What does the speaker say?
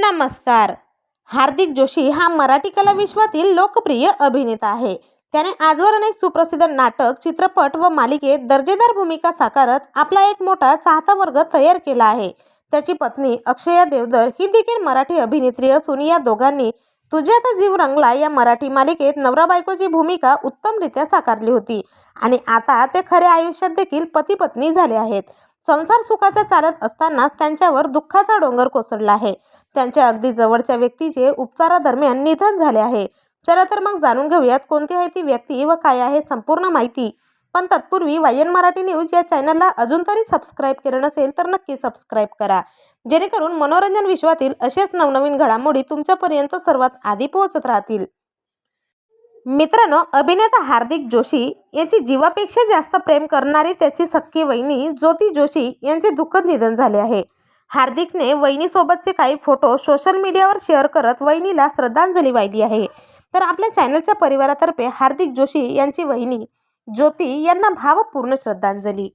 नमस्कार. हार्दिक जोशी हा मराठी कला विश्वातील लोकप्रिय अभिनेता आहे. त्याने आजवर अनेक सुप्रसिद्ध नाटक, चित्रपट व मालिकेत दर्जेदार भूमिका साकारत आपला एक मोठा चाहता वर्ग तयार केला आहे. त्याची पत्नी अक्षया देवधर ही देखील मराठी अभिनेत्री असून या दोघांनी तुझ्यात जीव रंगला या मराठी मालिकेत नवरा बायकोची भूमिका उत्तमरित्या साकारली होती आणि आता ते खऱ्या आयुष्यात देखील पती पत्नी झाले आहेत. संसार सुखाचा चालत असतानाच त्यांच्यावर दुःखाचा डोंगर कोसळला आहे. त्यांच्या अगदी जवळच्या व्यक्तीचे उपचारादरम्यान निधन झाले आहे. चला तर मग जाणून घेऊयात कोणती आहे ती व्यक्ती व काय आहे संपूर्ण माहिती. पण तत्पूर्वी वायन मराठी न्यूज या चॅनलला अजून तरी सबस्क्राईब केलं नसेल तर नक्की सबस्क्राईब करा, जेणेकरून मनोरंजन विश्वातील असेच नवनवीन घडामोडी तुमच्यापर्यंत सर्वात आधी पोहोचत राहतील. मित्रांनो, अभिनेता हार्दिक जोशी याची जीवापेक्षा जास्त प्रेम करणारी त्याची सख्खी वहिनी ज्योती जोशी यांचे दुःखद निधन झाले आहे. हार्दिकने वहिनीसोबतचे काही फोटो सोशल मीडियावर शेअर करत वहिनीला श्रद्धांजली वाहिली आहे. तर आपल्या चॅनलच्या परिवारातर्फे हार्दिक जोशी यांची वहिनी ज्योती यांना भावपूर्ण श्रद्धांजली.